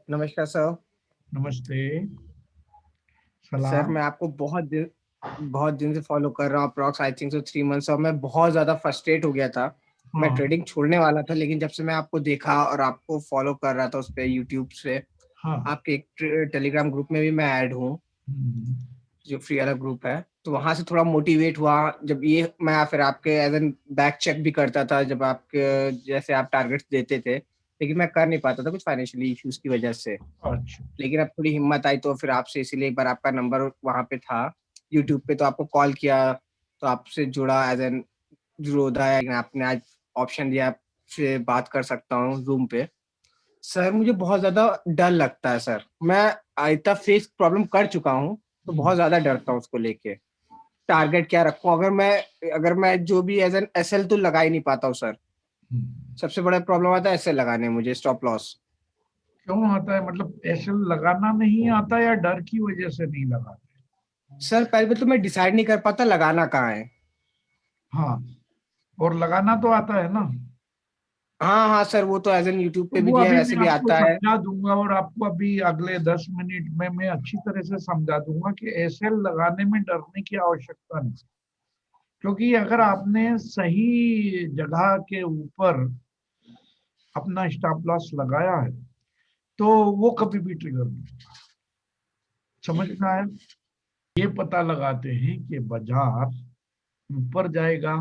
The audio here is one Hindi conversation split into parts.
नमस्कार सर। नमस्ते। सर सलाम। मैं आपको बहुत दिन से फॉलो कर रहा हूँ, approx I think so 3 months, और मैं बहुत ज़्यादा फ्रस्ट्रेट हो गया था। मैं हाँ, ट्रेडिंग छोड़ने वाला था, लेकिन जब से मैं आपको देखा और आपको फॉलो कर रहा था उस पे यूट्यूब से, हाँ। आपके एक टेलीग्राम ग्रुप में भी मैं ऐड हूँ, हुँ, जो फ्री वाला ग्रुप है। तो वहाँ से थोड़ा मोटिवेट हुआ। जब ये मैं फिर आपके एज़ एन बैक चेक भी करता था, जब आपके जैसे आप टारगेट्स देते थे, लेकिन मैं कर नहीं पाता था कुछ फाइनेंशियली इश्यूज़ की वजह से। अच्छा। लेकिन अब थोड़ी हिम्मत आई तो फिर आपसे इसीलिए एक बार आपका नंबर वहाँ पे था, यूट्यूब पे, तो आपको कॉल किया, तो आपसे जुड़ा एज़ एन ज़ीरोधा है, आपने आज ऑप्शन दिया, आपसे बात कर सकता हूँ ज़ूम पे। सर मुझे बहुत ज़्यादा डर लगता है सर, मैं इतना फेस प्रॉब्लम कर चुका हूँ, तो हुँ, बहुत ज़्यादा डरता हूँ उसको लेके। टारगेट क्या रखूँ? अगर मैं जो भी एज़ एन एसएल तो लगा ही नहीं पाता हूँ सर। हुँ। सबसे बड़ा प्रॉब्लम आता है एसएल लगाने में मुझे, स्टॉप लॉस। क्यों आता है मतलब ऐसे लगाना नहीं आता या डर की वजह से नहीं लगाते? सर पहले तो मैं डिसाइड नहीं कर पाता लगाना कहाँ है। हाँ, और लगाना तो आता है ना? हाँ, हाँ सर, वो तो एज़ एन यूट्यूब तो पे भी वो दिया है, अभी वैसे मैं भी आपको आता है। समझा दूँगा और आपको अभी अगले 10 मिनट में मैं अच्छी तरह से समझा दूँगा कि एसएल लगाने में डरने की आवश्यकता नहीं। क्योंकि अगर आपने सही जगह के ऊपर अपना स्टॉप लॉस लगाया है, तो वो कभी भी ट्रिगर नहीं होगा। समझ में आया? ये पता लगाते हैं कि बाजार ऊपर जाएगा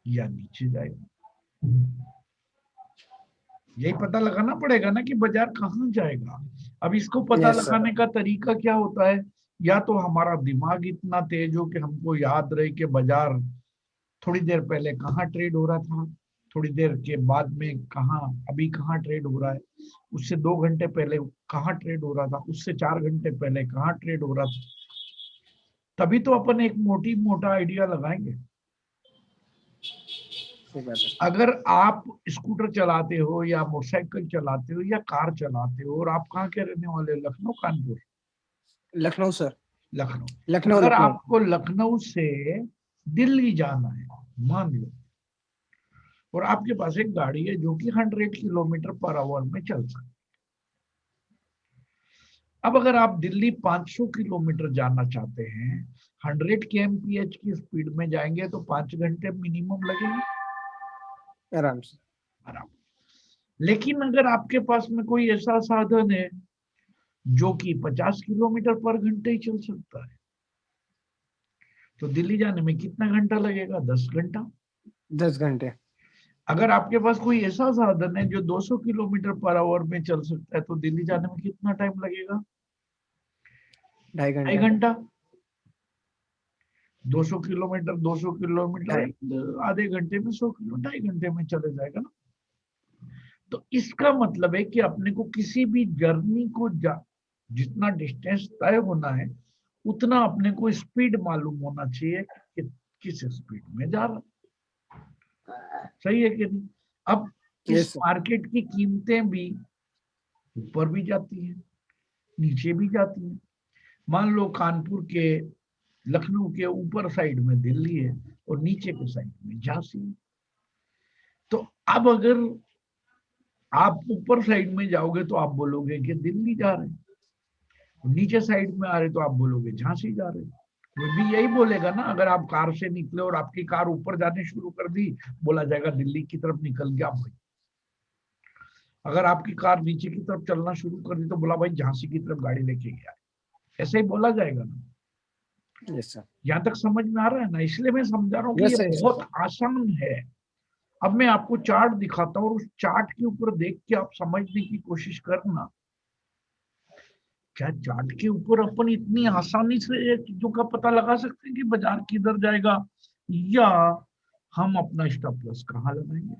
या नीचे जाएगा। यही पता लगाना पड़ेगा ना कि बाजार कहाँ जाएगा। अब इसको पता यस सर। लगाने का तरीका क्या होता है? या तो हमारा दिमाग इतना तेज हो कि हमको याद रहे कि बाजार थोड़ी देर पहले कहाँ ट्रेड हो रहा था, थोड़ी देर के बाद में कहाँ, अभी कहाँ ट्रेड हो रहा है, उससे 2 घंटे पहले कहाँ ट्रेड हो रहा था, उससे 4 घंटे पहले कहाँ ट्रेड हो रहा था। तभी तो अपन एक मोटा आइडिया लगाएंगे। सही बात है। अगर आप स्कूटर चलाते हो या मोटरसाइकिल चलाते हो या कार चलाते हो और आप कहाँ के रहने वाले हो, लखनऊ कानपुर? लखनऊ सर। लखनऊ। लखनऊ, अगर लखनऊ। आपको लखनऊ से दिल्ली जाना है, मान लो, और आपके पास एक गाड़ी है जो कि 100 किलोमीटर पर आवर में चल सकती है। अब अगर आप दिल्ली 500 किलोमीटर जाना चाहते हैं, 100 kmph की स्पीड में जाएंगे तो 5 घंटे मिनिमम लगेंगे आराम से। आराम। लेकिन अगर आपके पास में कोई ऐसा साधन है जो कि 50 किलोमीटर पर घंटे ही चल सकता है, तो दिल्ली जाने में कितना घंटा लगेगा? 10 घंटा। 10 घंटे। अगर आपके पास कोई ऐसा साधन है जो 200 किलोमीटर पर आवर में चल सकता है, तो दिल्ली जाने में कितना टाइम लगेगा? 2.5 ढाई घंटा। घंटा 200 किलोमीटर ढाई। आधे घंटे में 100 किलो 2.5 घंटे में चले जाएगा ना। तो इसका मतलब है कि अपने को किसी भी जर्नी को जितना डिस्टेंस तय होना है, उतना अपने को स्पीड मालूम होना चाहिए कि किस स्पीड में जा रहा। सही है कि नहीं? अब इस यस सर। मार्केट की कीमतें भी ऊपर भी जाती हैं, नीचे भी जाती हैं। मान लो कानपुर के, लखनऊ के ऊपर साइड में दिल्ली है और नीचे के साइड में झांसी है। तो अब अगर आप ऊपर साइड में जाओगे तो आप बोलोगे कि दिल्ली जा रहे हैं, नीचे साइड में आ रहे तो आप बोलोगे झांसी जा रहे हैं। वो भी यही बोलेगा ना। अगर आप कार से निकले और आपकी कार ऊपर जाने शुरू कर दी, बोला जाएगा दिल्ली की तरफ निकल गया भाई। अगर आपकी कार नीचे की तरफ चलना शुरू कर दी तो बोला भाई झांसी की तरफ गाड़ी लेके गया। ऐसे ही बोला जाएगा ना। Yes sir. यहां तक समझ में आ रहा है ना? इसलिए मैं समझा रहा हूँ कि ये यस सर, यस सर। बहुत आसान है। अब मैं आपको चार्ट दिखाता हूँ और उस चार्ट के ऊपर देख के आप समझने की कोशिश करना। क्या चार्ट के ऊपर अपन इतनी आसानी से चीजों का पता लगा सकते हैं कि बाजार किधर जाएगा, या हम अपना स्टॉप लॉस कहाँ लगाएंगे?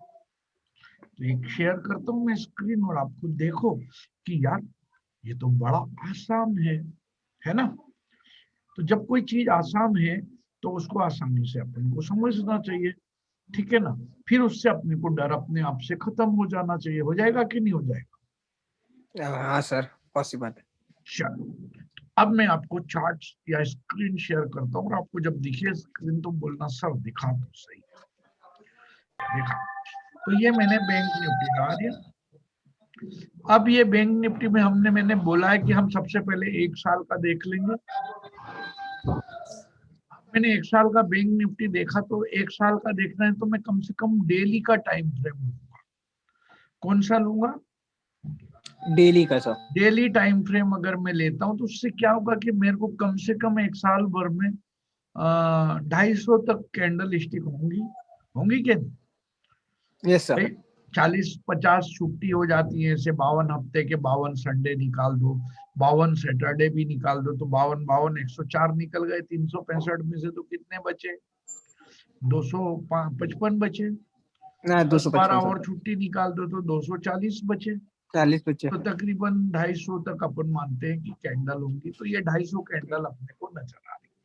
तो एक शेयर करता हूँ मैं स्क्रीन और आपको देखो कि यार ये तो बड़ा आसान है ना? तो जब कोई चीज आसान है तो उसको आसानी से अपन को समझना चाहिए। ठीक है ना? फिर उससे अपने को डर अपने आप से खत्म हो जाना चाहिए। हो जाएगा कि नहीं हो जाएगा? हाँ सर, पॉसिबल है। चलो, अब मैं आपको चार्ट या स्क्रीन शेयर करता हूँ और आपको जब दिखे स्क्रीन तो बोलना सर दिखा दो सही। देखा? तो ये मैंने बैंक निफ्टी लगा दिया अब ये बैंक निफ्टी में मैंने बोला है कि हम सबसे पहले 1 साल का देख लेंगे। मैंने 1 साल का बैंक निफ्टी देखा, तो 1 साल का देखना है तो मैं कम से कम डेली का टाइम फ्रेम लूंगा। कौन सा लूंगा? डेली का सर। डेली टाइम फ्रेम अगर मैं लेता हूँ तो उससे क्या होगा कि मेरे को कम से कम 1 साल भर में 250 तक कैंडल स्टिक होंगी। होंगी क्या? Yes sir. 40-50 छुट्टी हो जाती है, ऐसे 52 हफ्ते के 52 संडे निकाल दो, 52 सैटरडे भी निकाल दो, तो 52 52 104 निकल गए। 365 में से तो कितने बचे? 255 बचे। ना 10-12 255 सर। और छुट्टी निकाल दो तो 240 बचे। 40 बच्चे। तो तकरीबन 250 तक अपन मानते हैं कि कैंडल होंगी। तो ये 250 कैंडल अपने को नजर आ रही है।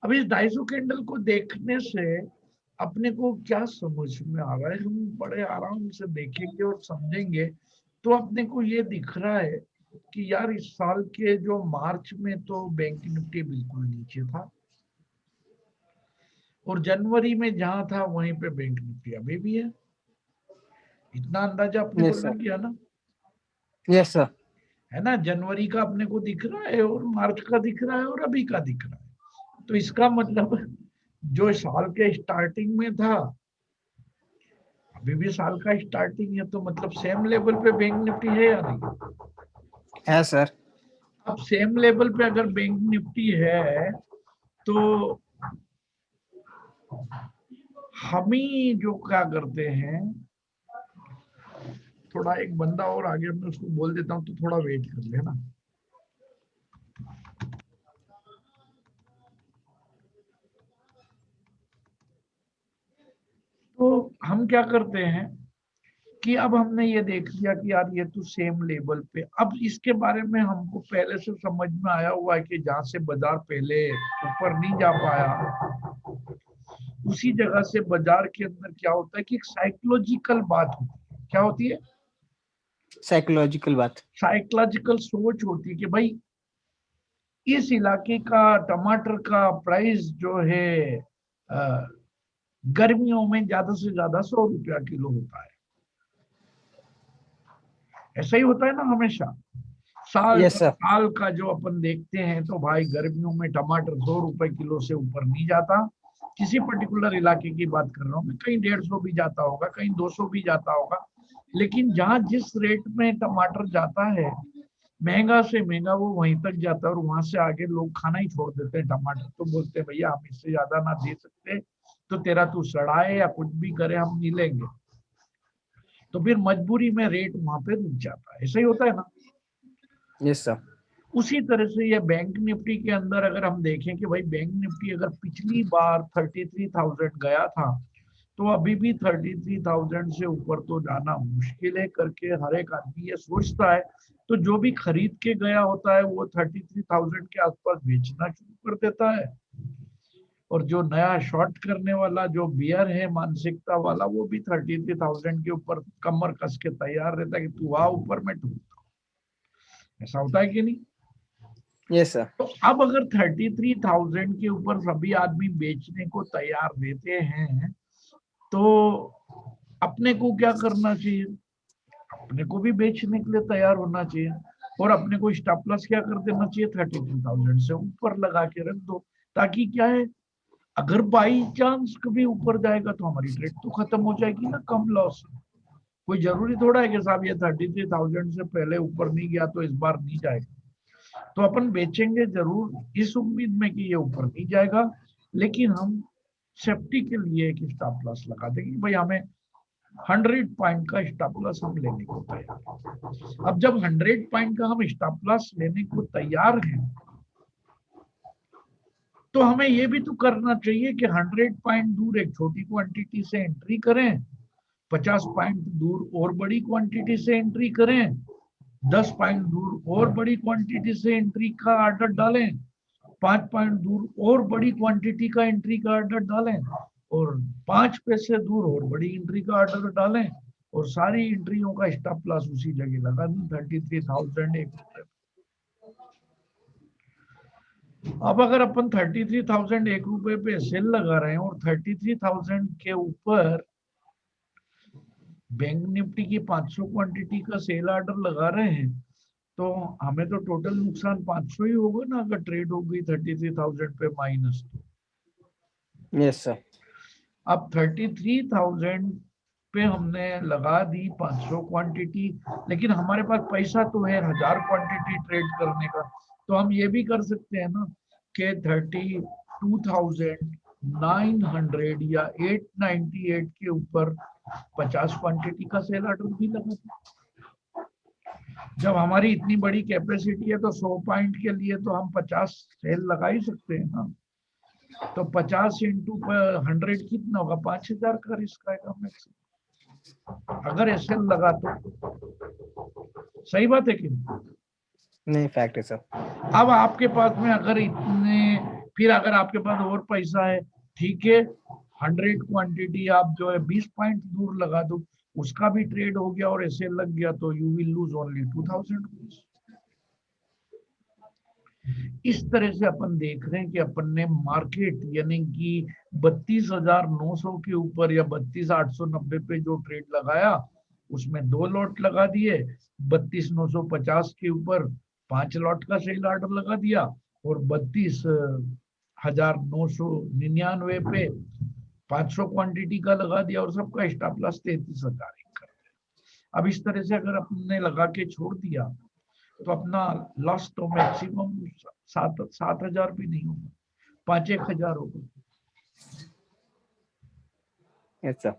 अब इस 250 कैंडल को देखने से अपने को क्या समझ में आ रहा है, हम बड़े आराम से देखेंगे और समझेंगे तो अपने को ये दिख रहा है कि यार इस साल के जो मार्च में तो बैंक निफ्टी बिल्कुल नीचे था, और जनवरी में जहां था वहीं पे बैंक निफ्टी अभी भी है। इतना अंदाजा अपने को यस सर। लग गया ना? Yes sir. है ना? जनवरी का अपने को दिख रहा है, और मार्च का दिख रहा है, और अभी का दिख रहा है। तो इसका मतलब जो साल के स्टार्टिंग में था अभी भी साल का स्टार्टिंग है, तो मतलब सेम लेवल पे बैंक निफ्टी है या नहीं? है सर। अब सेम लेवल पे अगर बैंक निफ्टी है तो हम ही जो क्या करते हैं, थोड़ा एक बंदा और आगे मैं उसको बोल देता हूँ तो थोड़ा वेट कर लेना। तो हम क्या करते हैं कि अब हमने ये देख लिया कि यार ये तो सेम लेवल पे, अब इसके बारे में हमको पहले से समझ में आया हुआ है कि जहां से बाजार पहले ऊपर नहीं जा पाया, उसी जगह से बाजार के अंदर क्या होता है कि एक साइकोलॉजिकल बात होती है। क्या होती है? साइकोलॉजिकल बात। साइकोलॉजिकल सोच होती है कि भाई इस इलाके का टमाटर का प्राइस जो है अ, गर्मियों में ज्यादा से ज्यादा 100 रुपया किलो होता है। ऐसा ही होता है ना हमेशा? साल यस सर। साल का जो अपन देखते हैं तो भाई गर्मियों में टमाटर 100 रुपए किलो से ऊपर नहीं जाता। किसी पर्टिकुलर इलाके की बात कर रहा हूँ मैं, कहीं 150 भी जाता होगा, कहीं 200 भी जाता होगा। लेकिन जहां जिस रेट में टमाटर जाता है, महंगा से महंगा वो वहीं तक जाता है, और वहां से आगे लोग खाना ही छोड़ देते हैं टमाटर। तो बोलते हैं भैया हम इससे ज्यादा ना दे सकते, तो तेरा तू सड़ाए या कुछ भी करे हम नहीं लेंगे। तो फिर मजबूरी में रेट वहां पे रुक जाता है। ऐसा ही होता है ना? Yes sir. उसी तरह से ये बैंक निफ्टी के अंदर अगर हम देखें कि भाई बैंक निफ्टी अगर पिछली बार 33,000 गया था, तो अभी भी 33,000 से ऊपर तो जाना मुश्किल है करके हर एक आदमी ये सोचता है। तो जो भी खरीद के गया होता है वो 33,000 के आसपास बेचना शुरू कर देता है, और जो नया शॉर्ट करने वाला जो बियर है मानसिकता वाला, वो भी 33,000 के ऊपर कमर कस के तैयार रहता है कि तू आ ऊपर में टूट। ऐसा होता है कि नहीं? Yes sir. तो अब अगर 33,000 के ऊपर सभी आदमी बेचने को तैयार रहते हैं, तो अपने को क्या करना चाहिए? अपने को भी बेचने के लिए तैयार होना चाहिए, और अपने को स्टॉप लॉस क्या कर देना चाहिए? 33,000 से ऊपर लगा के रख दो। ताकि क्या है, अगर बाई चांस कभी ऊपर जाएगा तो हमारी ट्रेड तो खत्म हो जाएगी ना, कम लॉस। कोई जरूरी थोड़ा है कि साहब ये 33,000 से पहले ऊपर नहीं गया तो इस बार नहीं जाएगा। तो अपन बेचेंगे जरूर इस उम्मीद में कि ये ऊपर नहीं जाएगा, लेकिन हम सेफ्टी के लिए एक स्टॉप लॉस लगा देंगे। भाई हमें 100 पॉइंट का स्टॉप लॉस हम लेने को तैयार। अब जब 100 पॉइंट का हम स्टॉप लॉस लेने को तैयार हैं, तो हमें ये भी तो करना चाहिए कि 100 पॉइंट दूर एक छोटी क्वांटिटी से एंट्री करें, 50 पॉइंट दूर और बड़ी क्वांटिटी से एंट्री करें, 10 पॉइंट दूर और बड़ी क्वांटिटी से एंट्री का ऑर्डर डालें, 5 पॉइंट दूर और बड़ी क्वांटिटी का एंट्री का ऑर्डर डालें, और 5 पैसे दूर और बड़ी एंट्री का ऑर्डर डालें, और सारी एंट्रियों का स्टॉप लॉस उसी जगह लगा दें 33,000 एक रुपए। अब अगर अपन 33,000 एक रुपए पे सेल लगा रहे हैं और 33,000 के ऊपर बैंक निफ्टी की 500 क्वांटिटी का सेल ऑर्डर लगा रहे हैं तो हमें तो टोटल नुकसान 500 ही होगा ना, अगर ट्रेड हो गई 33,000 पे माइनस। तो यस सर। अब 33,000 पे हमने लगा दी 500 क्वांटिटी, लेकिन हमारे पास पैसा तो है 1000 क्वांटिटी ट्रेड करने का। तो हम ये भी कर सकते हैं ना कि 32,900 या 898 के ऊपर 50 क्वांटिटी का सेल ऑर्डर भी लगा था। जब हमारी इतनी बड़ी कैपेसिटी है तो 100 पॉइंट के लिए तो हम 50 सेल लगा ही सकते हैं ना। तो 50 इंटू 100 कितना होगा, 5,000 का रिस्क आएगा मैक्सिमम, अगर एसएल लगा तो। सही बात है कि नहीं? फैक्ट है सर। अब आपके पास में अगर इतने, फिर अगर आपके पास और पैसा है, ठीक है, 100 क्वांटिटी आप जो है 20 पॉइंट दूर लगा दो, उसका भी ट्रेड हो गया और एसएल लग गया, तो you will lose only 2,000 rupees. इस तरह से अपन देख रहे हैं कि अपन ने मार्केट यानी कि 32,900 के ऊपर या 32,890 पे जो ट्रेड लगाया उसमें 2 लॉट लगा दिए, 32,950 के ऊपर 5 लॉट का सेल ऑर्डर लगा दिया, और 32,999 पे 500 क्वांटिटी का लगा दिया, और सबका स्टॉप लॉस 33,000 कर दिया। अब इस तरह से अगर अपने लगा के छोड़ दिया तो अपना लॉस तो मैक्सिमम 7,000 भी नहीं होगा, 5,000 होगा। Yes sir.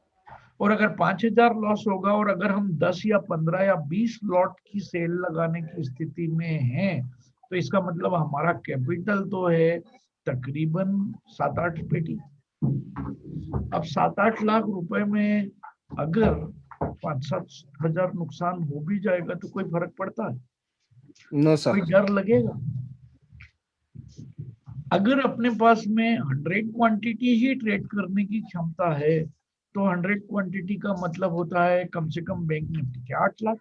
और अगर 5,000 लॉस होगा और अगर हम 10 या 15 या 20 लॉट की सेल लगाने की स्थिति में हैं, तो इसका मतलब हमारा कैपिटल तो है तकरीबन 7-8 पेटी। अब 7-8 लाख रुपए में अगर 5-7 हजार नुकसान हो भी जाएगा तो कोई फर्क पड़ता है? नो कोई सर। डर लगेगा? अगर अपने पास में 100 क्वांटिटी ही ट्रेड करने की क्षमता है तो 100 क्वांटिटी का मतलब होता है कम से कम बैंक निफ्टी के 8 लाख।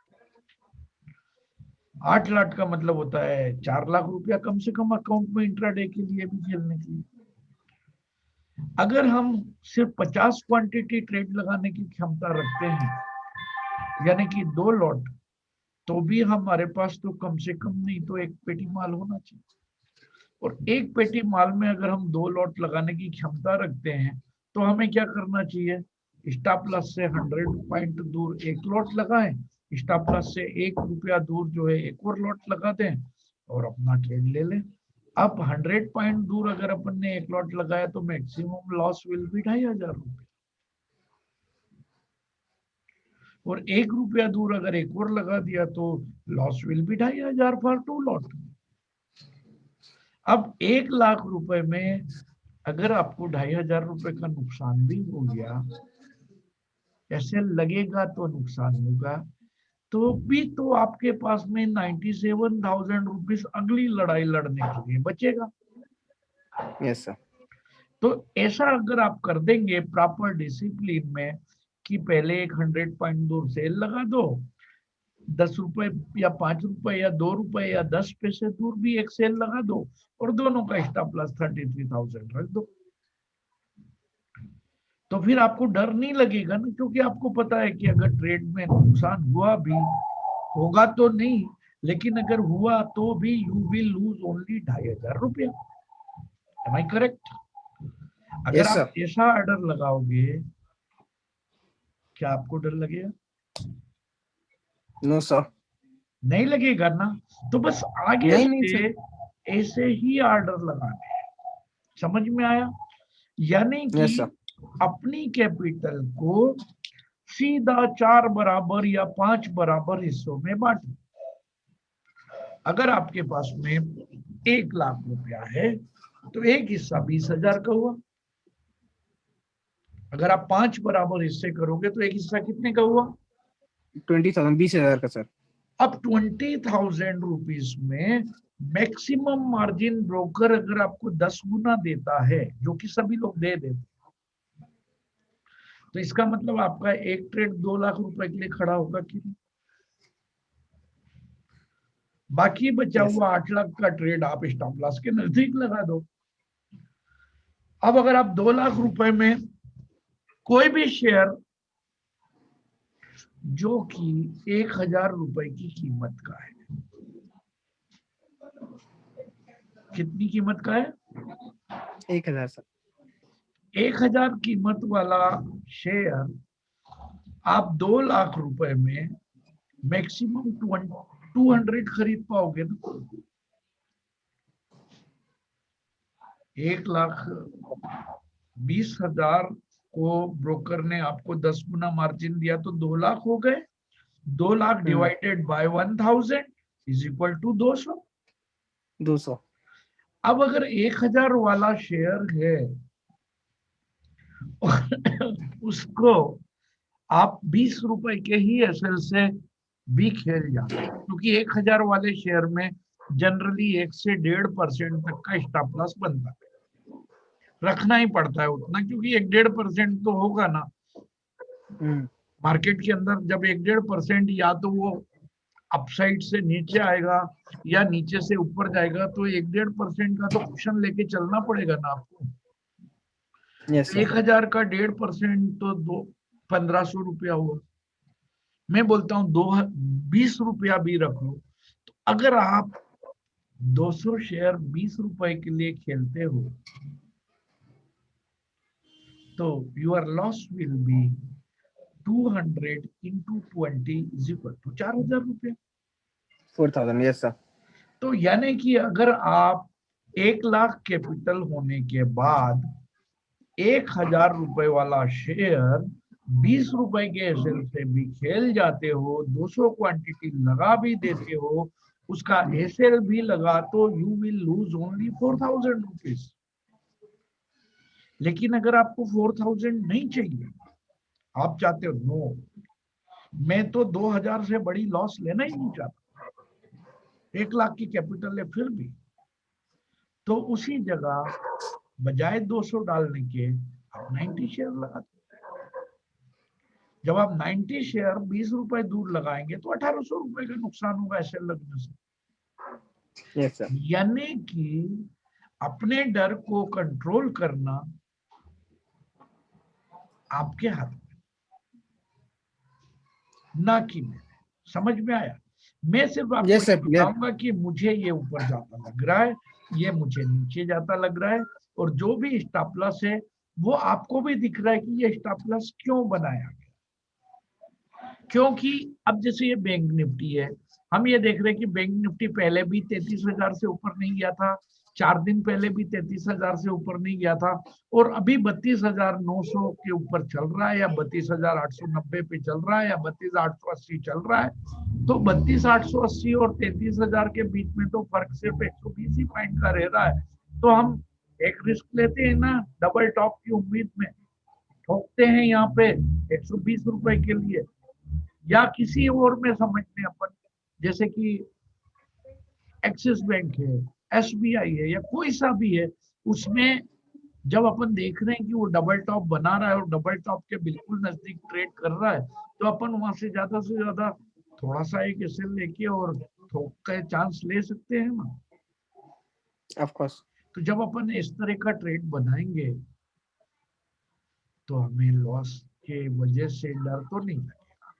8 लाख का मतलब होता है 4 लाख रुपया कम से कम अकाउंट में इंट्राडे के लिए भी खेलने के लिए। अगर हम सिर्फ 50 क्वांटिटी ट्रेड लगाने की क्षमता रखते हैं यानी कि 2 लॉट, तो भी हमारे पास तो कम से कम नहीं तो 1 पेटी माल होना चाहिए। और 1 पेटी माल में अगर हम 2 लॉट लगाने की क्षमता रखते हैं तो हमें क्या करना चाहिए, स्टॉप लॉस से 100 पॉइंट दूर 1 लॉट लगाएं, स्टॉप लॉस से 1 रुपया दूर जो है 1 और लॉट लगा दें और अपना ट्रेड ले लें। अब 100 पॉइंट दूर अगर अपन ने 1 लॉट लगाया तो मैक्सिमम लॉस विल बी 2,500 रुपये, और 1 रुपया दूर अगर 1 और लगा दिया तो loss will be 2,500 for 2 lot. अब 1 लाख रुपए में अगर आपको 2,500 रुपए का नुकसान भी हो गया, ऐसे लगेगा तो नुकसान होगा, तो भी तो आपके पास में 97,000 रुपीज अगली लड़ाई लड़ने के लिए बचेगा। Yes sir. तो ऐसा अगर आप कर देंगे प्रॉपर डिसिप्लिन में कि पहले एक 100 पॉइंट दूर सेल लगा दो, 10 रुपए या 5 रुपए या 2 रुपए या 10 पैसे दूर भी एक सेल लगा दो, और दोनों का स्टॉप लॉस 33,000 रख दो, तो फिर आपको डर नहीं लगेगा ना, क्योंकि आपको पता है कि अगर ट्रेड में नुकसान हुआ भी, होगा तो नहीं, लेकिन अगर हुआ तो भी यू विल लूज ओनली 2,500 रुपया। Am I correct? अगर यस आप सर। ऐसा ऑर्डर लगाओगे, क्या आपको डर लगेगा? No sir. नहीं लगेगा ना। तो बस आगे नहीं नहीं से सर। ऐसे ही ऑर्डर लगाने हैं। समझ में आया? यानी कि यस सर। अपनी कैपिटल को सीधा 4 बराबर या 5 बराबर हिस्सों में बांटो। अगर आपके पास में 1 लाख रुपया है तो एक हिस्सा 20,000 का हुआ। अगर आप 5 बराबर हिस्से करोगे तो एक हिस्सा कितने का हुआ? 20,000, 20,000 का सर। अब 20,000 रुपीज में मैक्सिमम मार्जिन ब्रोकर अगर आपको 10 गुना देता है, जो कि सभी लोग दे देते, तो इसका मतलब आपका एक ट्रेड 2 लाख रुपए के लिए खड़ा होगा कि नहीं? बाकी बचा यस हुआ 8 लाख का ट्रेड आप स्टॉप लॉस के नजदीक लगा दो। अब अगर आप 2 लाख रुपए में कोई भी शेयर जो कि 1000 रुपए की कीमत का है। कितनी कीमत का है? 1000 सर। 1000 कीमत वाला शेयर आप 2 लाख रुपए में मैक्सिमम 200 खरीद पाओगे ना। 1,20,000 को ब्रोकर ने आपको 10 गुना मार्जिन दिया तो 2 लाख हो गए। 2 lakh divided by 1000 is equal to 200। 200। अब अगर 1000 वाला शेयर है उसको आप 20 रुपए के ही एसएल से भी खेल जाते हैं, क्योंकि 1000 वाले शेयर में जनरली 1 से 1.5% तक का स्टॉप लॉस बनता है, रखना ही पड़ता है उतना, क्योंकि 1-1.5% तो होगा ना मार्केट के अंदर। जब 1-1.5% या तो वो अपसाइड से नीचे आएगा या नीचे से ऊपर जाएगा, तो 1-1.5% का तो कुशन लेके चलना पड़ेगा ना आपको। Yes sir. 1000 का 1.5% तो 1500 रुपया हुआ। मैं बोलता हूँ 20 रुपया भी रख लो। तो अगर आप 200 शेयर 20 रुपए के लिए खेलते हो तो your loss will be 200 into 20 is equal to 4000 रुपये। 4000। Yes sir. तो यानी कि अगर आप 1 लाख कैपिटल होने के बाद 1000 रुपए वाला शेयर 20 रुपए के एसएल से भी खेल जाते हो, 200 क्वांटिटी लगा भी देते हो, उसका एसएल भी लगा, तो you will lose only 4000 rupees. लेकिन अगर आपको 4000 नहीं चाहिए, आप चाहते हो नो, मैं तो 2000 से बड़ी लॉस लेना ही नहीं चाहता, 1 लाख की कैपिटल है फिर भी, तो उसी जगह बजाय 200 डालने के आप 90 शेयर लगाते। जब आप 90 शेयर 20 रुपए दूर लगाएंगे तो 1800 रुपए का नुकसान होगा ऐसे लगने से। Yes sir. यानी कि अपने डर को कंट्रोल करना आपके हाथ में, ना कि मेरे। समझ में आया? मैं सिर्फ आपको यस ये सर। बताऊंगा कि मुझे ये ऊपर जाता लग रहा है, ये मुझे नीचे जाता लग रहा है, और जो भी स्टॉप लॉस है वो आपको भी दिख रहा है कि ये स्टॉप लॉस क्यों बनाया गया। क्योंकि अब जैसे ये बैंक निफ्टी है, हम ये देख रहे हैं कि बैंक निफ्टी पहले भी 33,000 से ऊपर नहीं गया था, 4 दिन पहले भी 33,000 से ऊपर नहीं गया था, और अभी 32,900 के ऊपर चल रहा है, या 32,890 पे चल रहा है, या 32,880 चल रहा है। तो 32,880 और 33,000 के बीच में तो फर्क सिर्फ 120 ही पॉइंट का रह रहा है। तो हम एक रिस्क लेते हैं ना, डबल टॉप की उम्मीद में ठोकते हैं यहाँ पे 120 रुपए के लिए, या किसी और में समझ लें अपन, जैसे कि एक्सिस बैंक है, एसबीआई है, या कोई सा भी है, उसमें जब अपन देख रहे हैं कि वो डबल टॉप बना रहा है और डबल टॉप के बिल्कुल नजदीक ट्रेड कर रहा है, तो अपन वहां से ज्यादा थोड़ा सा एक एसएल लेके और ठोक का चांस ले सकते हैं ना। Of course. तो जब अपन इस तरह का ट्रेड बनाएंगे तो हमें लॉस के वजह से डर तो नहीं लगेगा,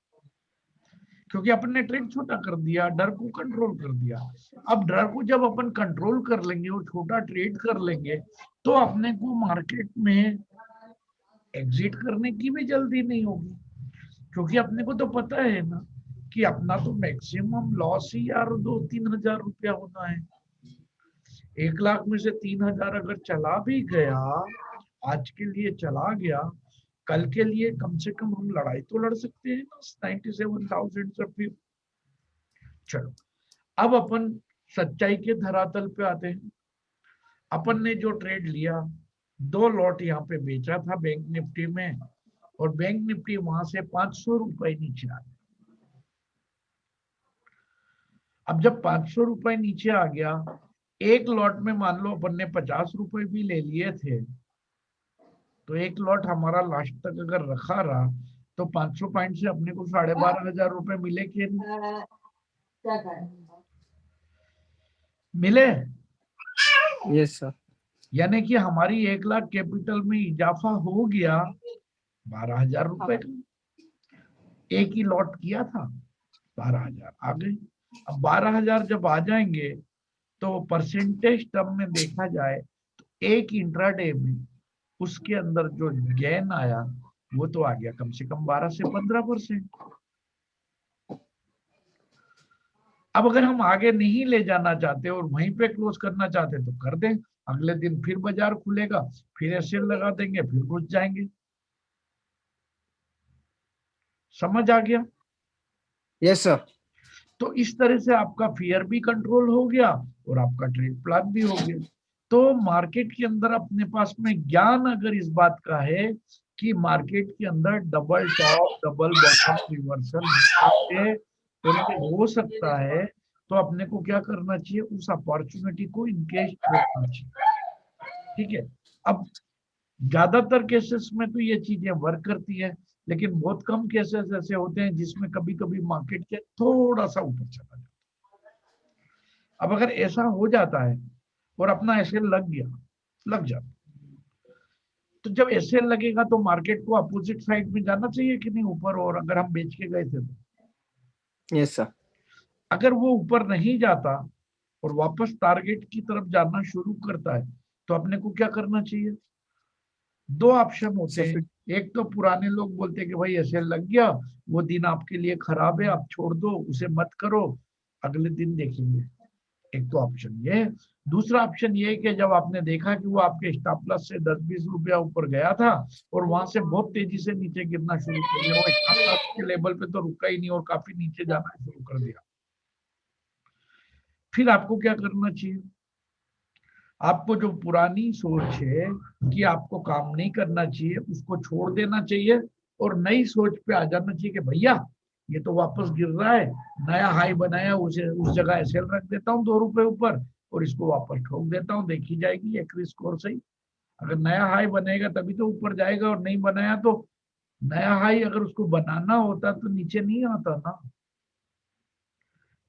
क्योंकि अपन ने ट्रेड छोटा कर दिया, डर को कंट्रोल कर दिया। अब डर को जब अपन कंट्रोल कर लेंगे और छोटा ट्रेड कर लेंगे, तो अपने को मार्केट में एग्जिट करने की भी जल्दी नहीं होगी, क्योंकि अपने को तो पता है ना कि अपना तो मैक्सिमम लॉस ही यार 2-3 हजार रुपया होना है। 1 लाख में से 3,000 अगर चला भी गया, आज के लिए चला गया, कल के लिए कम से कम हम लड़ाई तो लड़ सकते हैं ना 97,000 से। फिर चलो, अब अपन सच्चाई के धरातल पे आते हैं। अपन ने जो ट्रेड लिया, 2 लॉट यहाँ पे बेचा था बैंक निफ्टी में, और बैंक निफ्टी वहां से 500 रुपए नीचे आ गया। अब जब 500 रुपए नीचे आ गया, एक लॉट में मान लो अपन ने 50 रुपए भी ले लिए थे, तो एक लॉट हमारा लास्ट तक अगर रखा रहा तो 500 पॉइंट से अपने को 12,500 रुपए मिले कि नहीं? मिले। Yes sir. यानी कि हमारी 1 लाख कैपिटल में इजाफा हो गया 12,000 रुपए का। एक ही लॉट किया था, 12,000 आ गए। अब 12,000 जब आ जाएंगे तो परसेंटेज टर्म में देखा जाए तो एक इंट्राडे में उसके अंदर जो गेन आया वो तो आ गया कम से कम 12 से 15%। अब अगर हम आगे नहीं ले जाना चाहते और वहीं पे क्लोज करना चाहते तो कर दें, अगले दिन फिर बाजार खुलेगा, फिर एसएल लगा देंगे, फिर घुस जाएंगे। समझ आ गया? Yes sir. तो इस तरह से आपका फियर भी कंट्रोल हो गया और आपका ट्रेड प्लान भी हो गया। तो मार्केट के अंदर अपने पास में ज्ञान अगर इस बात का है कि मार्केट के अंदर double top double bottom reversal और ये हो सकता है, तो अपने को क्या करना चाहिए, उस अपॉर्चुनिटी को इनकेस छोड़ना चाहिए। ठीक है। अब ज्यादातर केसेस में तो ये चीजें वर्क करती है, लेकिन बहुत कम केसेस ऐसे होते हैं जिसमें कभी कभी मार्केट के थोड़ा सा ऊपर चला जाता है। अब अगर ऐसा हो जाता है और अपना एसएल लग गया, लग जाता, तो जब एसएल लगेगा तो मार्केट को अपोजिट साइड में जाना चाहिए कि नहीं ऊपर, और अगर हम बेच के गए थे तो यस सर। अगर वो ऊपर नहीं जाता और वापस टारगेट की तरफ जाना शुरू करता है तो अपने को क्या करना चाहिए? दो ऑप्शन होते सर फिर हैं। एक तो पुराने लोग बोलते हैं कि भाई ऐसे लग गया, वो दिन आपके लिए खराब है, आप छोड़ दो उसे, मत करो, अगले दिन देखेंगे। एक तो ऑप्शन ये है। दूसरा ऑप्शन ये है कि जब आपने देखा कि वो आपके स्टॉप लॉस से 10-20 रुपया ऊपर गया था और वहां से बहुत तेजी से नीचे गिरना शुरू कर दिया, वो स्टॉप लॉस के लेवल पे तो रुका ही नहीं और काफी नीचे जाना शुरू कर दिया, फिर आपको क्या करना चाहिए? आपको जो पुरानी सोच है कि आपको काम नहीं करना चाहिए उसको छोड़ देना चाहिए और नई सोच पे आ जाना चाहिए कि भैया ये तो वापस गिर रहा है, नया हाई बनाया, उसे उस जगह ऐसे रख देता हूँ 2 रुपए ऊपर और इसको वापस ठोक देता हूँ, देखी जाएगी एक स्कोर सही। अगर नया हाई बनेगा तभी तो ऊपर जाएगा, और नहीं बनाया तो नया हाई अगर उसको बनाना होता तो नीचे नहीं आता ना।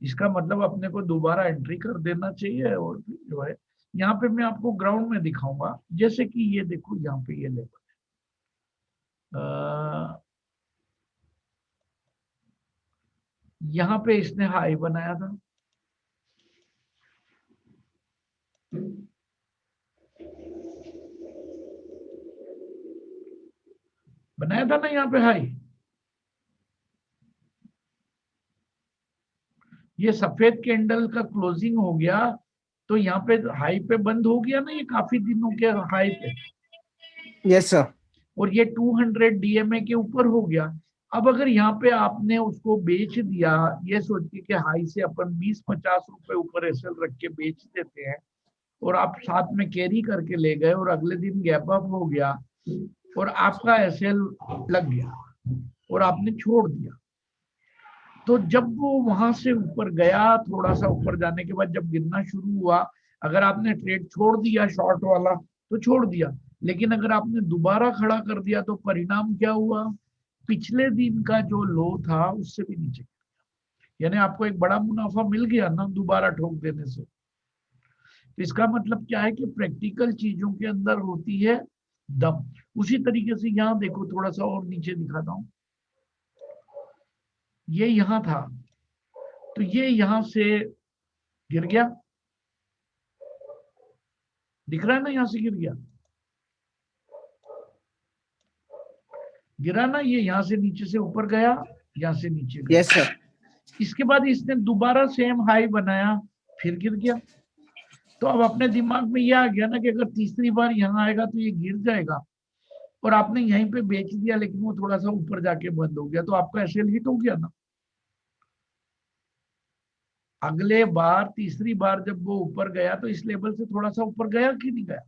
इसका मतलब अपने को दोबारा एंट्री कर देना चाहिए। और जो है यहाँ पे मैं आपको ग्राउंड में दिखाऊंगा, जैसे कि ये देखो यहाँ पे ये लेवल यहाँ पे इसने हाई बनाया था, बनाया था ना यहाँ पे हाई, ये सफेद कैंडल का क्लोजिंग हो गया तो यहाँ पे हाई पे बंद हो गया ना, ये काफी दिनों के हाई पे, यस सर। और ये 200 डीएमए के ऊपर हो गया। अब अगर यहाँ पे आपने उसको बेच दिया, ये सोच के कि हाई से अपन 20-50 रुपए ऊपर एसएल रख के बेच देते हैं, और आप साथ में कैरी करके ले गए और अगले दिन गैप अप हो गया और आपका एसएल लग गया और आपने छोड़ दिया, तो जब वो वहां से ऊपर गया, थोड़ा सा ऊपर जाने के बाद जब गिरना शुरू हुआ, अगर आपने ट्रेड छोड़ दिया शॉर्ट वाला तो छोड़ दिया, लेकिन अगर आपने दोबारा खड़ा कर दिया तो परिणाम क्या हुआ? पिछले दिन का जो लो था उससे भी नीचे, यानी आपको एक बड़ा मुनाफा मिल गया ना दोबारा ठोक देने से। तो इसका मतलब क्या है कि प्रैक्टिकल चीजों के अंदर होती है दम। उसी तरीके से यहाँ देखो, थोड़ा सा और नीचे दिखाता हूं, ये यहाँ था तो ये यहाँ से गिर गया, दिख रहा है ना, यहां से गिर गया, गिरा ना, ये यहां से नीचे से ऊपर गया, यहां से नीचे गया, यस सर। इसके बाद इसने दोबारा सेम हाई बनाया, फिर गिर गया। तो अब अपने दिमाग में ये आ गया ना कि अगर तीसरी बार यहाँ आएगा तो ये गिर जाएगा, और आपने यहीं पे बेच दिया लेकिन वो थोड़ा सा ऊपर जाके बंद हो गया, तो आपका एसएल हिट हो गया ना। अगले बार तीसरी बार जब वो ऊपर गया तो इस लेवल से थोड़ा सा ऊपर गया कि नहीं गया?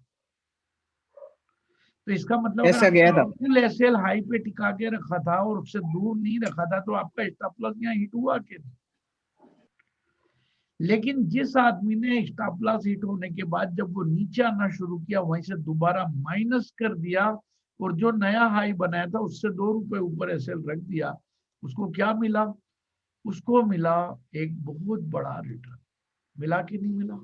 तो इसका मतलब अगर ऐसा गया आपने था। फुल एसएल हाई पे टिका के रखा था और उससे दूर नहीं रखा था तो आपका स्टॉप लॉस यहाँ हिट हुआ कि नहीं? लेकिन जिस आदमी ने स्टॉप लॉस हिट होने के बाद जब वो नीचे आना शुरू किया, वहीं से दोबारा माइनस कर दिया और जो नया हाई बनाया था उससे 2 रुपए ऊपर एसएल रख दिया, उसको क्या मिला? उसको मिला एक बहुत बड़ा रिटर्न। मिला कि नहीं मिला?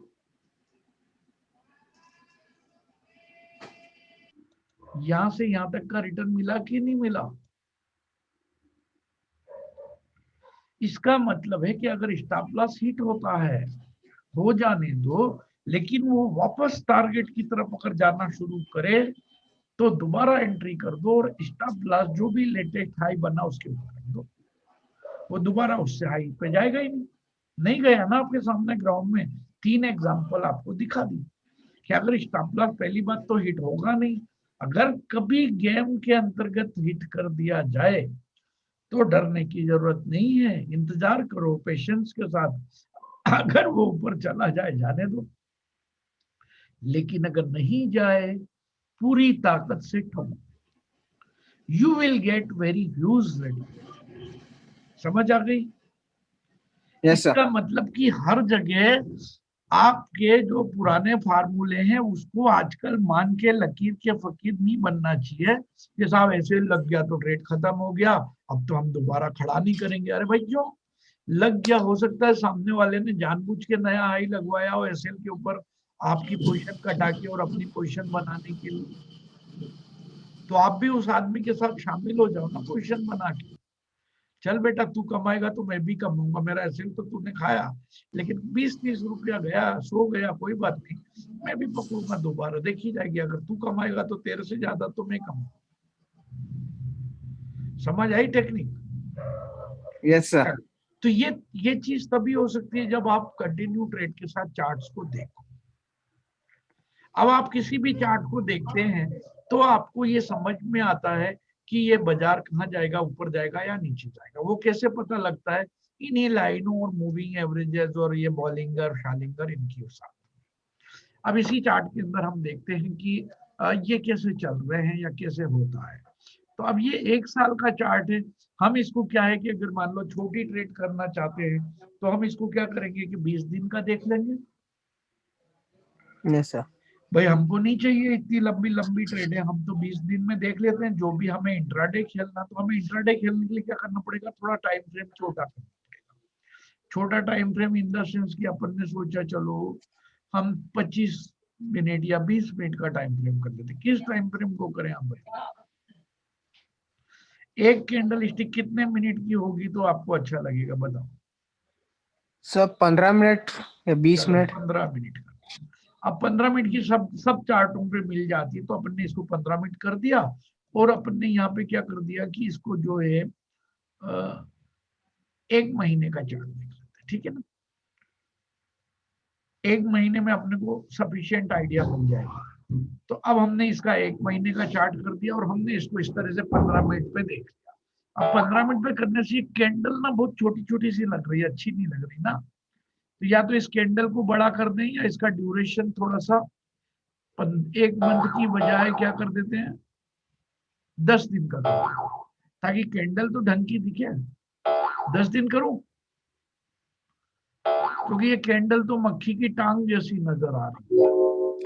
यहां से यहां तक का रिटर्न मिला कि नहीं मिला? इसका मतलब है कि अगर स्टॉप लॉस हिट होता है, हो जाने दो, लेकिन वो वापस टारगेट की तरफ अगर जाना शुरू करे तो दोबारा एंट्री कर दो और स्टॉप लॉस जो भी लेटेस्ट हाई बना उसके ऊपर रख दो। वो दोबारा उससे हाई पे जाएगा ही नहीं। नहीं गया ना आपके सामने ग्राउंड में 3 एग्जांपल आपको दिखा दी कि अगर स्टॉप लॉस पहली बात तो हिट होगा नहीं, अगर कभी गेम के अंतर्गत हिट कर दिया जाए तो डरने की जरूरत नहीं है, इंतजार करो पेशेंस के साथ। अगर वो ऊपर चला जाए जाने दो, लेकिन अगर नहीं जाए पूरी ताकत से ठोको, you will get very huge return. समझ आ गई? Yes sir. इसका मतलब कि हर जगह आपके जो पुराने फार्मूले हैं उसको आजकल मान के लकीर के फकीर नहीं बनना चाहिए कि साहब ऐसे लग गया तो ट्रेड खत्म हो गया, अब तो हम दोबारा खड़ा नहीं करेंगे। अरे भाई क्यों लग गया? हो सकता है सामने वाले ने जानबूझ के नया हाई लगवाया हो एसएल के ऊपर आपकी पोजीशन कटा के और अपनी पोजीशन बनाने के लिए, तो आप भी उस आदमी के साथ शामिल हो जाओ ना पोजीशन बना के। चल बेटा तू कमाएगा तो मैं भी कमाऊंगा, मेरा एसएल तो तूने खाया, लेकिन 20-30 रुपया गया, 100 गया, कोई बात नहीं, मैं भी पकड़ूंगा दोबारा, देखी जाएगी, अगर तू कमाएगा तो तेरे से ज्यादा तो मैं कमाऊंगा। समझ आई टेक्निक? Yes sir. तो ये चीज तभी हो सकती है जब आप कंटिन्यू ट्रेड के साथ चार्ट्स को देखो। अब आप किसी भी चार्ट को देखते हैं तो आपको ये समझ में आता है कि ये बाजार कहाँ जाएगा, ऊपर जाएगा या नीचे जाएगा। वो कैसे पता लगता है? इन्हीं लाइनों और मूविंग एवरेजेस और ये बॉलिंगर शालिंगर इनकी साथ। अब इसी चार्ट के अंदर हम देखते हैं कि ये कैसे चल रहे हैं या कैसे होता है। तो अब ये 1 साल का चार्ट है। हम इसको क्या है कि अगर मान लो छोटी ट्रेड करना चाहते हैं तो हम इसको क्या करेंगे कि 20 दिन का देख लेंगे। Yes sir. भाई हमको नहीं चाहिए इतनी लंबी लंबी ट्रेड है, हम तो 20 दिन में देख लेते हैं। जो भी हमें इंट्राडे खेलना, तो हमें इंट्राडे खेलने के लिए क्या करना पड़ेगा? थोड़ा टाइम फ्रेम छोटा करना पड़ेगा। छोटा time frame in the sense कि अपन ने सोचा चलो हम 25 मिनट या 20 मिनट का टाइम फ्रेम कर लेते। किस टाइम फ्रेम को करें हम भाई? एक कैंडल स्टिक कितने मिनट की होगी तो आपको अच्छा लगेगा बताओ? सर 15 मिनट या 20 मिनट। 15 मिनट का। अब 15 मिनट की सब सब चार्टों पे मिल जाती है, तो अपन ने इसको 15 मिनट कर दिया और अपन ने यहाँ पे क्या कर दिया कि इसको जो है 1 महीने का चार्ट देख लेते हैं। ठीक है ना? 1 महीने में अपने को सफिशियंट आइडिया मिल जाएगा। तो अब हमने इसका 1 महीने का चार्ट कर दिया और हमने इसको इस तरह से 15 मिनट पे देख लिया। अब 15 मिनट पे करने से कैंडल ना बहुत छोटी छोटी सी लग रही है, अच्छी नहीं लग रही ना। तो या तो इस कैंडल को बड़ा कर दें या इसका ड्यूरेशन थोड़ा सा 1 मंथ की बजाय क्या कर देते हैं 10 दिन का कर दें, ताकि कैंडल तो ढंग की दिखे। 10 दिन करूं क्योंकि ये कैंडल तो मक्खी की टांग जैसी नजर आ रही है।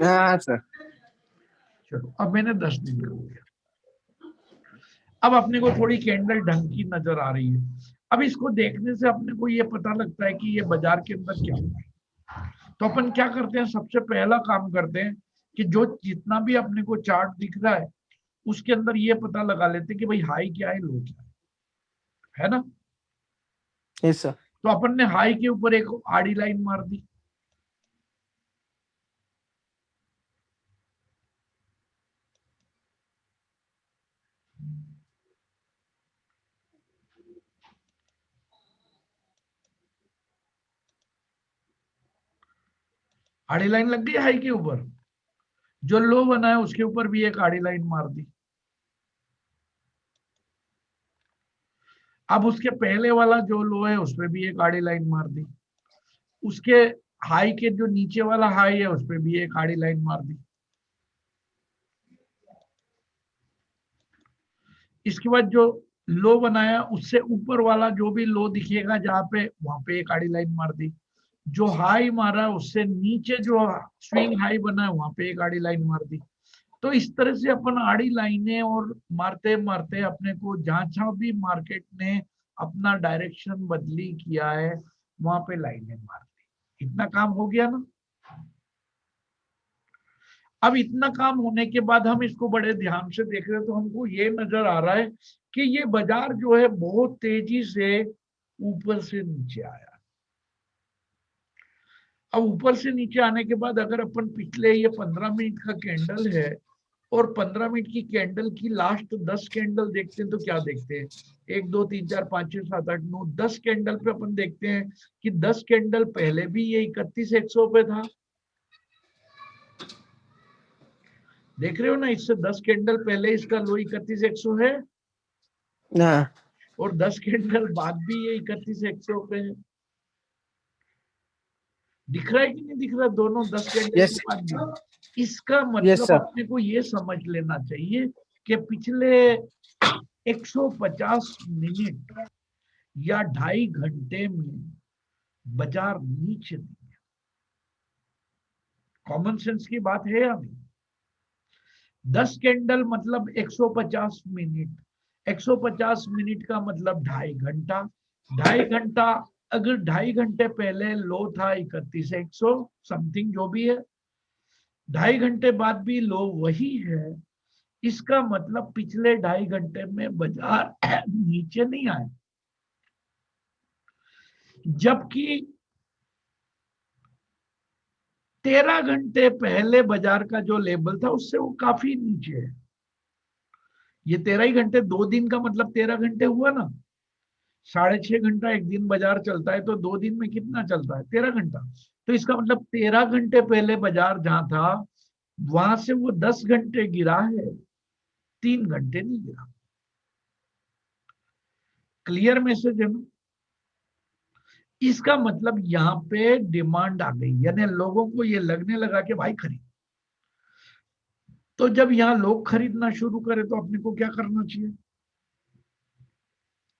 हाँ सर। चलो अब मैंने 10 दिन कर दिया। अब अपने को थोड़ी कैंडल ढंग की नजर आ रही है। अब इसको देखने से अपने को ये पता लगता है कि ये बाजार के अंदर क्या हुआ है। तो अपन क्या करते हैं? सबसे पहला काम करते हैं कि जो जितना भी अपने को चार्ट दिख रहा है उसके अंदर ये पता लगा लेते हैं कि भाई हाई क्या है, लो क्या है ना? Yes sir. तो अपन ने हाई के ऊपर एक आड़ी लाइन मार दी। आड़ी लाइन लग गई हाई के ऊपर। जो लो बना है उसके ऊपर भी एक आड़ी लाइन मार दी। अब उसके पहले वाला जो लो है उस पर भी एक आड़ी लाइन मार दी। उसके हाई के जो नीचे वाला हाई है उस पर भी एक आड़ी लाइन मार दी। इसके बाद जो लो बनाया उससे ऊपर वाला जो भी लो दिखेगा जहां पे, वहां पे एक आड़ी लाइन मार दी। जो हाई मारा उससे नीचे जो स्विंग हाई बना है वहां पे एक आड़ी लाइन मार दी। तो इस तरह से अपन आड़ी लाइनें और मारते मारते अपने को जहां जहां भी मार्केट ने अपना डायरेक्शन बदली किया है वहां पे लाइनें मार दी। इतना काम हो गया ना? अब इतना काम होने के बाद हम इसको बड़े ध्यान से देख रहे हैं तो हमको ये नजर आ रहा है कि ये बाजार जो है बहुत तेजी से ऊपर से नीचे आया। अब ऊपर से नीचे आने के बाद अगर अपन पिछले ये 15 मिनट का कैंडल है और 15 मिनट की कैंडल की लास्ट 10 कैंडल देखते हैं तो क्या देखते हैं, 1 2 3 4 5 6 7 8 9 10 कैंडल पे अपन देखते हैं कि 10 कैंडल पहले भी ये 31,100 पे था। देख रहे हो ना, इससे 10 कैंडल पहले इसका लो 31,100 है ना और 10 कैंडल बाद भी ये 31,100 पे है। दिख रहा है कि नहीं दिख रहा, दोनों 10 कैंडल यस के बाद भी। इसका यस मतलब सर। अपने को ये समझ लेना चाहिए कि पिछले 150 मिनट या 2.5 घंटे में बाजार नीचे नहीं है। कॉमन सेंस की बात है या नहीं? 10 कैंडल मतलब 150 मिनट, 150 मिनट का मतलब 2.5 घंटा, 2.5 घंटा, अगर 2.5 घंटे पहले लो था 31,100 समथिंग जो भी है, 2.5 घंटे बाद भी लो वही है, इसका मतलब पिछले 2.5 घंटे में बाजार नीचे नहीं आया। जबकि 13 घंटे पहले बाजार का जो लेवल था उससे वो काफी नीचे है। ये 13 ही घंटे, 2 दिन का मतलब 13 घंटे हुआ ना, 6.5 घंटा एक दिन बाजार चलता है तो 2 दिन में कितना चलता है, 13 घंटा। तो इसका मतलब 13 घंटे पहले बाजार जहां था वहां से वो 10 घंटे गिरा है, 3 घंटे नहीं गिरा। क्लियर मैसेज है ना? इसका मतलब यहाँ पे डिमांड आ गई, यानी लोगों को ये लगने लगा कि भाई खरीद। तो जब यहाँ लोग खरीदना शुरू करें तो अपने को क्या करना चाहिए?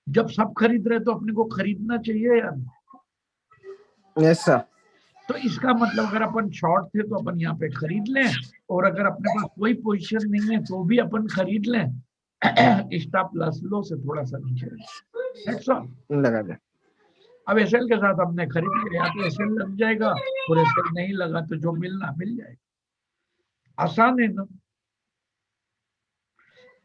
जब सब खरीद रहे तो अपने को खरीदना चाहिए या नहीं? Yes sir. तो इसका मतलब अगर अपन शॉर्ट थे तो अपन यहाँ पे खरीद लें, और अगर अपने पास कोई पोजीशन नहीं है तो भी अपन खरीद लें स्टॉप लॉस लो से थोड़ा सा नीचे। That's all. लगा दे। अब एसएल के साथ हमने खरीद लिया, या तो एसएल लग जाएगा, और एसएल नहीं लगा तो जो मिलना मिल जाएगा। आसान है ना?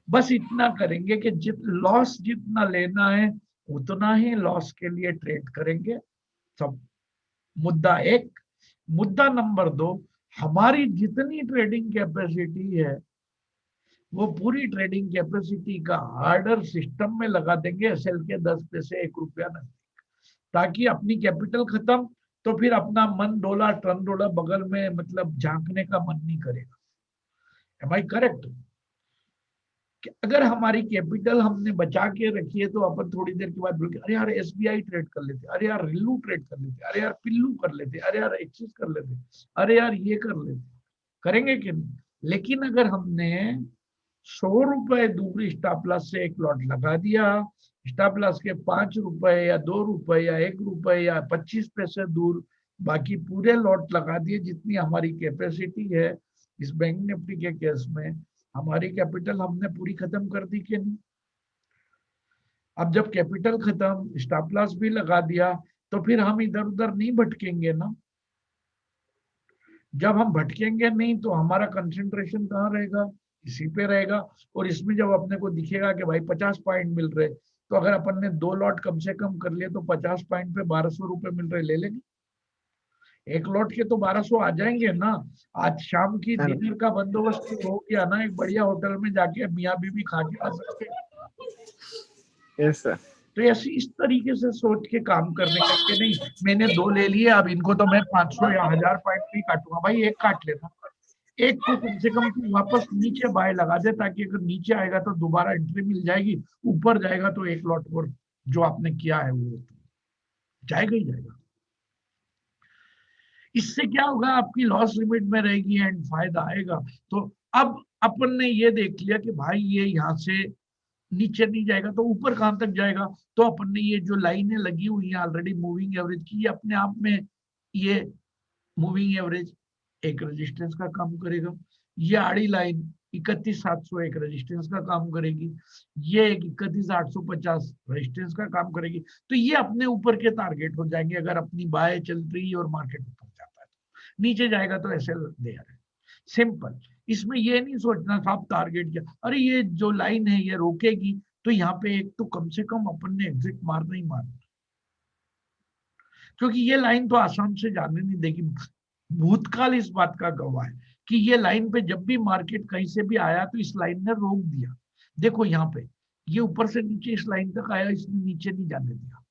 बस इतना करेंगे कि लॉस जितना लेना है उतना ही लॉस के लिए ट्रेड करेंगे। सब मुद्दा एक। मुद्दा नंबर 2, हमारी जितनी ट्रेडिंग कैपेसिटी है वो पूरी ट्रेडिंग कैपेसिटी का ऑर्डर सिस्टम में लगा देंगे एसएल के 10 पैसे 1 रुपया नहीं, ताकि अपनी कैपिटल खत्म तो फिर अपना मन डोला टन डोला बगल में मतलब झांकने का मन नहीं करेगा। Am I correct? अगर हमारी कैपिटल हमने बचा के रखी है तो अपन थोड़ी देर के बाद बोल के अरे यार एसबीआई ट्रेड कर लेते, अरे यार रिल्लू ट्रेड कर लेते, अरे यार पिल्लू कर लेते, अरे यार एक्सिस कर लेते, अरे यार ये कर लेते। करेंगे कि नहीं? लेकिन अगर हमने 100 रुपए दूर स्टॉप लॉस से एक लॉट लगा दिया, स्टॉप लॉस के 5 रुपए या 2 रुपए या 1 रुपए या 25 पैसे दूर बाकी पूरे लॉट लगा दिए जितनी हमारी कैपेसिटी है, इस बैंक निफ्टी के केस में हमारी कैपिटल हमने पूरी खत्म कर दी कि नहीं? अब जब कैपिटल खत्म, स्टॉप लॉस भी लगा दिया, तो फिर हम इधर उधर नहीं भटकेंगे ना। जब हम भटकेंगे नहीं तो हमारा कंसंट्रेशन कहाँ रहेगा? इसी पे रहेगा। और इसमें जब अपने को दिखेगा कि भाई 50 पॉइंट मिल रहे, तो अगर अपन ने 2 लॉट कम से कम कर लिए तो 50 पॉइंट पे 1200 रुपए मिल रहे, ले लेंगे। एक लॉट के तो 1200 आ जाएंगे ना। आज शाम की डिनर का बंदोबस्त हो गया ना, एक बढ़िया होटल में जाके मियाँ बीवी खा के आ सकते हैं। Yes sir. तो ऐसे इस तरीके से सोच के काम करने का कि नहीं मैंने 2 ले लिए, अब इनको तो मैं 500 या 1000 पॉइंट भी काटूंगा। भाई एक काट लेना, एक को कम से कम तू वापस नीचे बाय लगा दे, ताकि अगर नीचे आएगा तो दोबारा एंट्री मिल जाएगी, ऊपर जाएगा तो एक लॉट और जो आपने किया है वो जाएगा ही जाएगा। इससे क्या होगा? आपकी लॉस लिमिट में रहेगी एंड फायदा आएगा। तो अब अपन ने ये देख लिया कि भाई ये यहाँ से नीचे नहीं जाएगा तो ऊपर कहां तक जाएगा। तो अपन ने ये जो लाइनें लगी हुई हैं ऑलरेडी मूविंग एवरेज की, ये अपने आप में ये मूविंग एवरेज एक रेजिस्टेंस का काम करेगा। ये आड़ी लाइन 31,700 एक रेजिस्टेंस का काम करेगी, ये 31,850 रेजिस्टेंस का काम करेगी। तो ये अपने ऊपर के टारगेट हो जाएंगे अगर अपनी बाय चल रही है और मार्केट ऊपर जाता है। नीचे जाएगा तो ऐसे देयर है, सिंपल। इसमें ये नहीं सोचना साहब टारगेट क्या, अरे ये जो लाइन है ये रोकेगी तो यहाँ पे एक तो कम से कम अपन ने एग्जिट मारना ही मारना। क्योंकि ये लाइन तो आसाम से जाने नहीं देगी। भूतकाल इस बात का गवाह है कि ये लाइन पे जब भी मार्केट कहीं से भी आया तो इस लाइन ने रोक दिया। देखो यहाँ पे ये ऊपर से नीचे इस लाइन तक आया, इसने नीचे नहीं जाने दिया,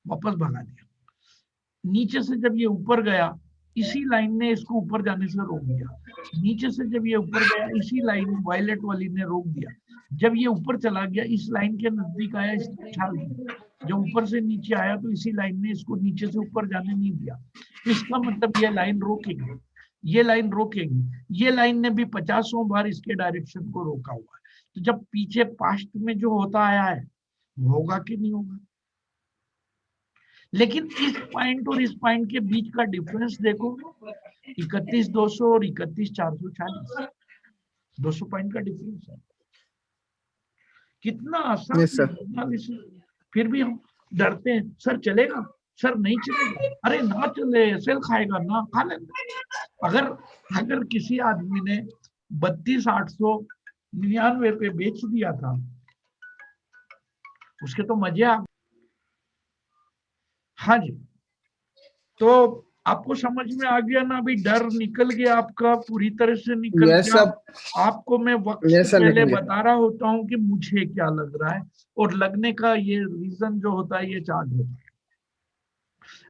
वापस भगा दिया। नीचे से जब ये ऊपर गया, इसी लाइन ने इसको ऊपर जाने से रोक दिया। नीचे से जब ये ऊपर गया, इसी लाइन वायलेट वाली ने रोक दिया। जब ये ऊपर चला गया, इस लाइन के नजदीक आया, इसने उछाल दिया। जब ऊपर से नीचे आया तो इसी लाइन ने इसको नीचे से ऊपर जाने नहीं दिया। इसका मतलब ये लाइन रोकेगी, ये लाइन रोकेगी। ये लाइन ने भी 50 बार इसके डायरेक्शन को रोका हुआ है। तो जब पीछे पास्ट में जो होता आया है वो होगा कि नहीं होगा। लेकिन इस पॉइंट और इस पॉइंट के बीच का डिफरेंस देखो, 31,200 और 31,440, 200 पॉइंट का डिफरेंस है। कितना आसान एनालिसिस। फिर भी हम डरते हैं, सर चलेगा, सर नहीं चलेगा, अरे ना चले, सेल खाएगा ना, खा लेंगे। अगर किसी आदमी ने 32,899 पे बेच दिया था, उसके तो मजे आ। हाँ जी, तो आपको समझ में आ गया ना? अभी डर निकल गया आपका, पूरी तरह से निकल गया। आपको मैं वक्त से पहले बता रहा होता हूँ कि मुझे क्या लग रहा है, और लगने का ये रीजन जो होता है ये चार्ज होता है।